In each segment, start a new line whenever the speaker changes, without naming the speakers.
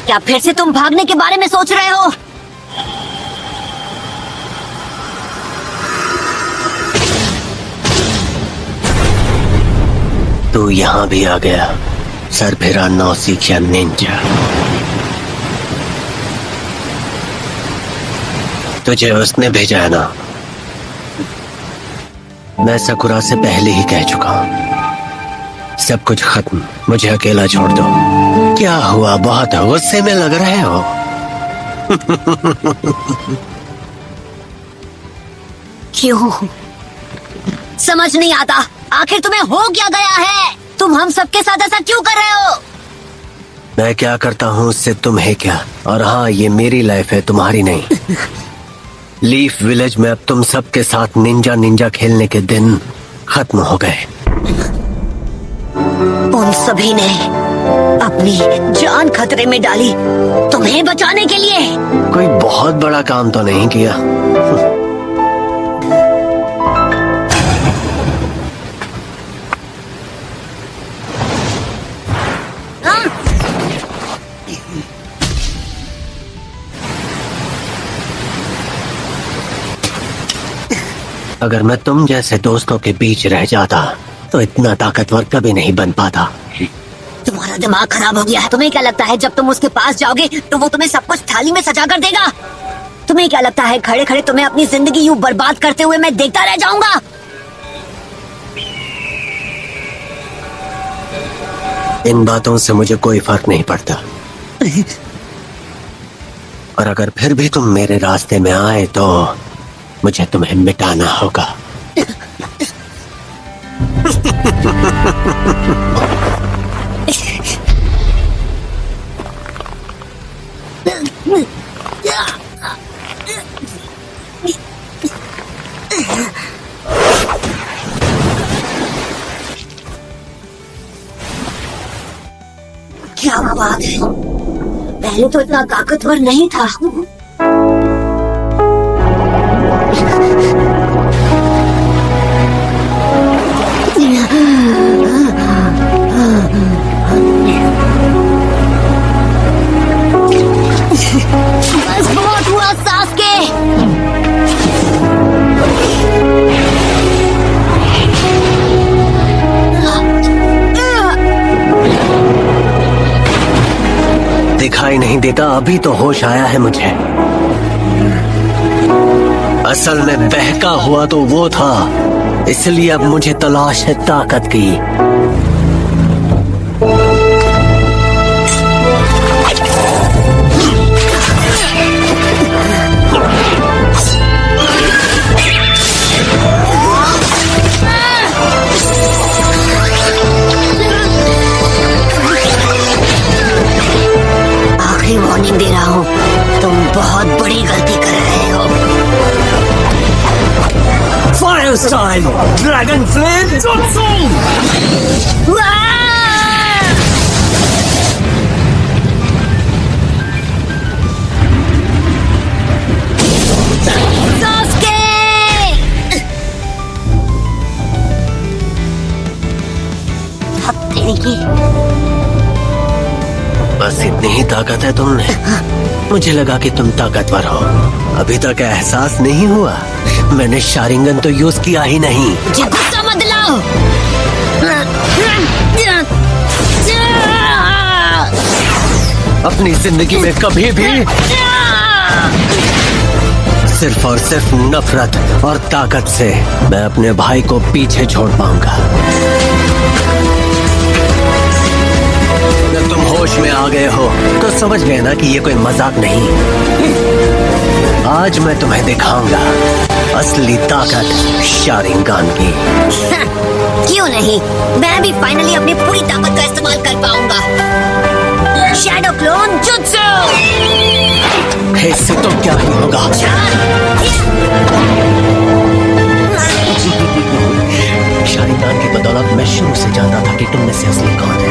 क्या फिर से तुम भागने के बारे में सोच रहे हो?
तू यहाँ भी आ गया, सरफिरा नौसिखिया निंजा। तुझे उसने भेजा है ना? मैं सकुरा से पहले ही कह चुका हूँ, सब कुछ खत्म, मुझे अकेला छोड़ दो। क्या हुआ, बहुत गुस्से में लग रहे हो?
क्यों? समझ नहीं आता, आखिर तुम्हें हो क्या गया है? तुम हम सबके साथ ऐसा क्यों कर रहे हो?
मैं क्या करता हूँ उससे तुम्हें क्या? और हाँ, ये मेरी लाइफ है, तुम्हारी नहीं। लीफ विलेज में अब तुम सबके साथ निंजा निंजा खेलने के दिन खत्म हो गए।
उन सभी ने अपनी जान खतरे में डाली तुम्हें बचाने के लिए।
कोई बहुत बड़ा काम तो नहीं किया। अगर मैं तुम जैसे दोस्तों के बीच रह जाता तो इतना ताकतवर कभी नहीं बन पाता।
तुम्हारा दिमाग खराब हो गया है। तुम्हें क्या लगता है जब तुम उसके पास जाओगे तो वो तुम्हें सब कुछ थाली में सजा कर देगा? तुम्हें क्या लगता है खड़े खड़े तुम्हें अपनी जिंदगी यूं बर्बाद करते हुए मैं देखता रह जाऊंगा?
इन बातों से मुझे कोई फर्क नहीं पड़ता। और अगर फिर भी तुम मेरे रास्ते में आए तो मुझे तुम्हें मिटाना होगा।
क्या बात है, पहले तो इतना ताकतवर नहीं था। बस बहुत हुआ सास्के।
दिखाई नहीं देता, अभी तो होश आया है मुझे। असल में बहका हुआ तो वो था, इसलिए अब मुझे तलाश है ताकत की।
आखिरी वार्निंग दे रहा हूँ, तुम बहुत बड़ी गलती कर रहे हो।
Fire style! Dragon Flame Jutsu!
बस इतनी ही ताकत है तुमने? मुझे लगा कि तुम ताकतवर हो। अभी तक एहसास नहीं हुआ? मैंने शारिंगन तो यूज किया ही नहीं।
मुझे गुस्सा मत दिलाओ।
अपनी जिंदगी में कभी भी सिर्फ और सिर्फ नफरत और ताकत से मैं अपने भाई को पीछे छोड़ पाऊंगा। जब तुम होश में आ गए हो तो समझ गए ना कि ये कोई मजाक नहीं। आज मैं तुम्हें दिखाऊंगा असली ताकत शारिंगान की।
क्यों नहीं, मैं भी फाइनली अपनी पूरी ताकत का इस्तेमाल कर पाऊंगा। Shadow clone jutsu.
इससे तो क्या ही होगा। शारिंगान की बदौलत मैं शुरू से जानता था कि तुम में से असली कौन है।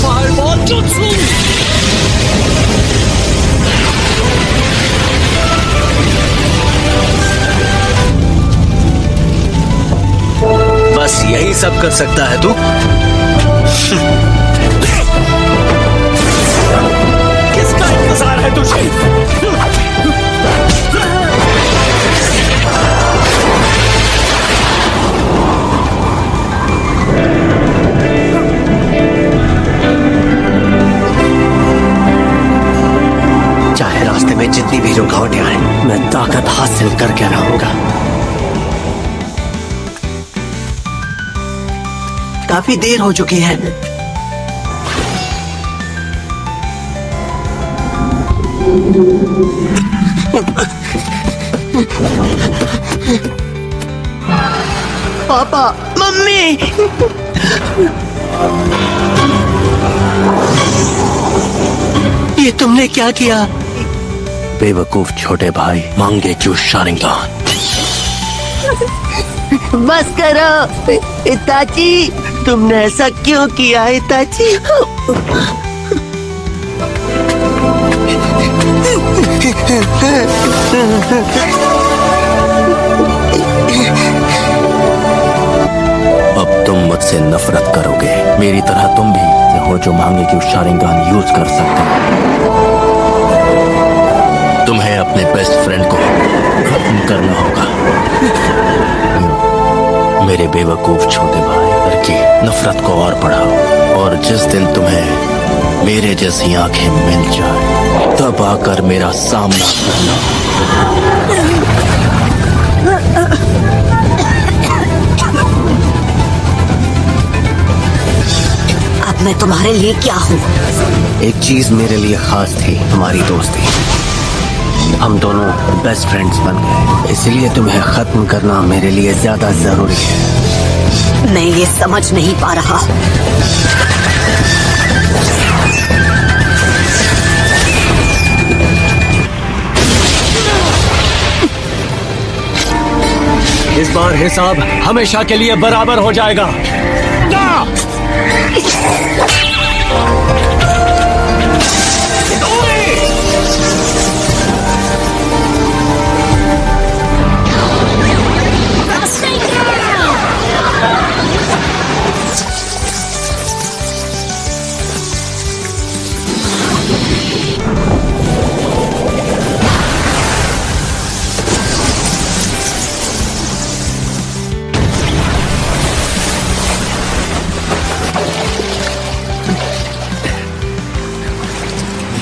Fireball Jutsu!
बस यही सब कर सकता है तू?
किसका इंतजार है तुझे?
चाहे रास्ते में जितनी भी रुकावटें आए, मैं ताकत हासिल करके रहूंगा। काफी देर हो चुकी है। पापा, मम्मी, ये तुमने क्या किया? बेवकूफ छोटे भाई, मांगे क्यों शारिंगान? बस करो इताची, तुमने ऐसा क्यों किया इताची?
अब तुम मुझसे नफरत करोगे, मेरी तरह तुम भी हो जो मांगे कि शारिंगान यूज कर सकते हो। तुम्हें अपने बेस्ट फ्रेंड को खत्म करना होगा। मेरे बेवकूफ छोटे भाई की नफरत को और बढ़ाओ, और जिस दिन तुम्हें मेरे जैसी आंखें मिल जाए तब आकर मेरा सामना करना।
अब मैं तुम्हारे लिए क्या हूँ?
एक चीज मेरे लिए खास थी, हमारी दोस्ती। हम दोनों बेस्ट फ्रेंड्स बन गए, इसलिए तुम्हें खत्म करना मेरे लिए ज्यादा जरूरी है।
मैं ये समझ नहीं पा रहा।
इस बार हिसाब हमेशा के लिए बराबर हो जाएगा।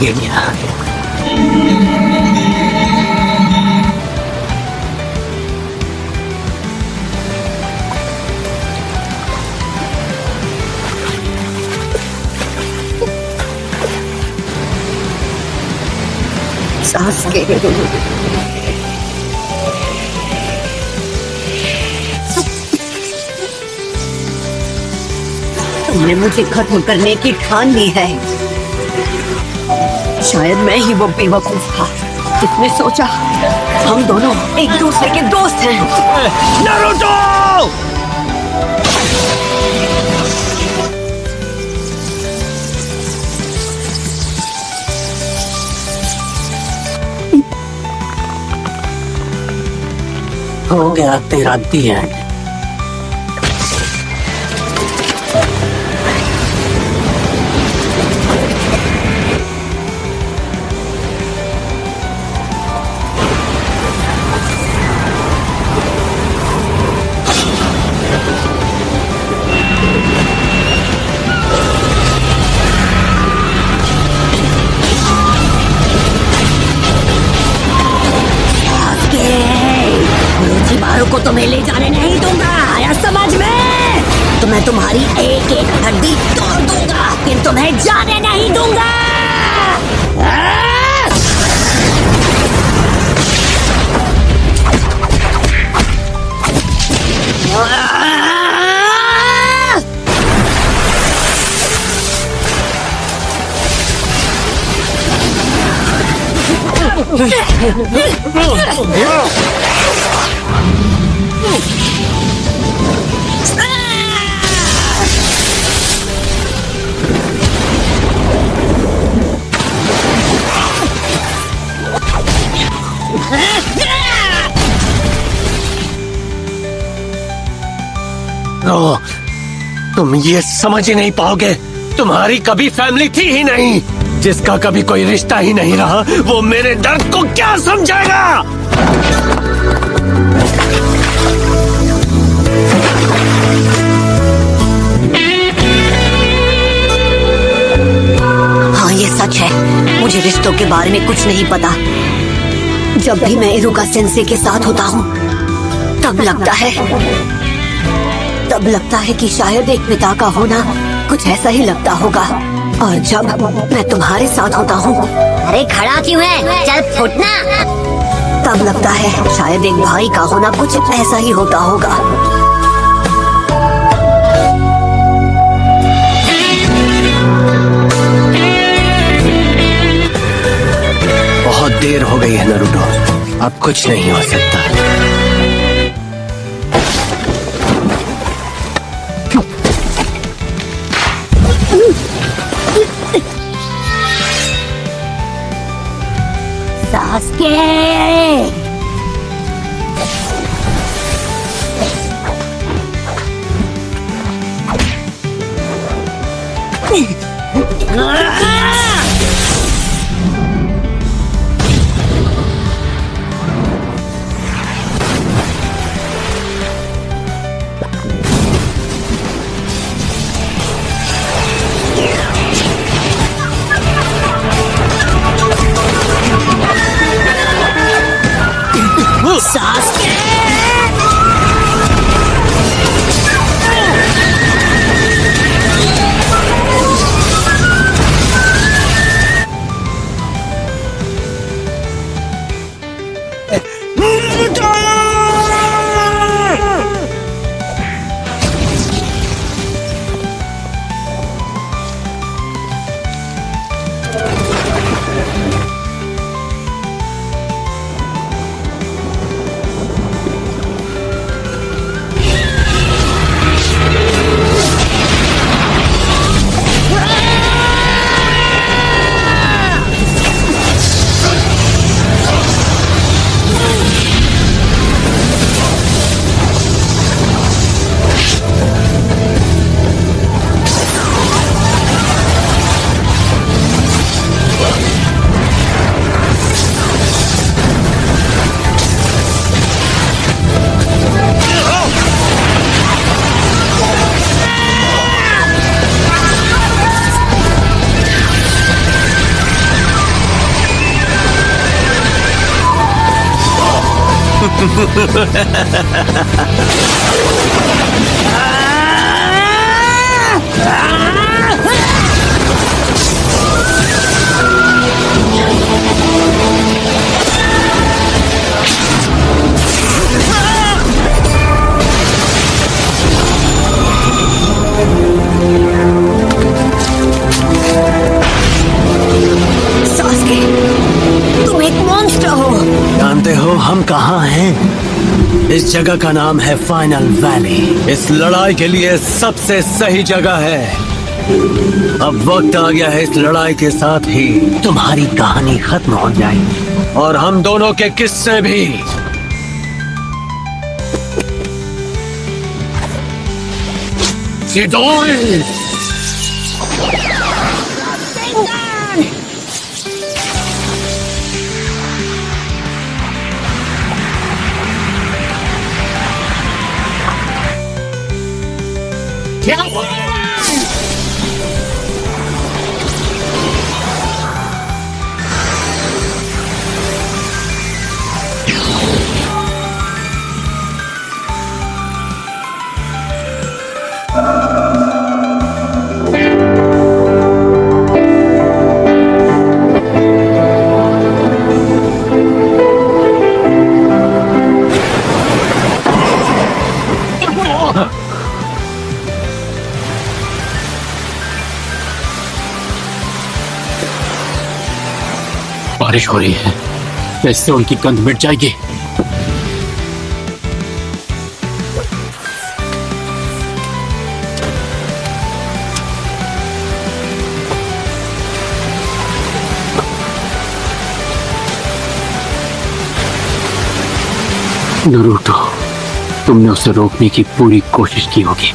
ये क्या?
सांस के तुमने मुझे खत्म करने की ठान ली है। शायद मैं ही वो बेवकूफ था जिसने सोचा हम दोनों एक दूसरे के दोस्त हैं।
नारुतो!
हो गया तेरा दिन।
को तो मैं ले जाने नहीं दूंगा, आया समझ में? तो मैं तुम्हारी एक एक हड्डी तोड़ दूंगा, लेकिन तुम्हें जाने नहीं दूंगा।
तुम ये समझ ही नहीं पाओगे। तुम्हारी कभी फैमिली थी ही नहीं। जिसका कभी कोई रिश्ता ही नहीं रहा, वो मेरे दर्द को क्या समझेगा?
हाँ, ये सच है, मुझे रिश्तों के बारे में कुछ नहीं पता। जब भी मैं इरुका सेंसे के साथ होता हूँ, तब लगता है कि शायद एक पिता का होना कुछ ऐसा ही लगता होगा। और जब मैं तुम्हारे साथ होता हूँ,
अरे खड़ा क्यों है, चल फुटना।
तब लगता है शायद एक भाई का होना कुछ ऐसा ही होता होगा।
बहुत देर हो गई है नारुतो, अब कुछ नहीं हो सकता।
सास्के! सास्के, तुम एक मॉन्स्टर हो।
जानते हो हम कहाँ हैं? इस जगह का नाम है फाइनल वैली। इस लड़ाई के लिए सबसे सही जगह है। अब वक्त आ गया है, इस लड़ाई के साथ ही तुम्हारी कहानी खत्म हो जाएगी और हम दोनों के किस्से भी। चिदोई!
बारिश हो रही है, इससे उनकी गंध मिट जाएगी। नारुतो, तुमने उसे रोकने की पूरी कोशिश की होगी,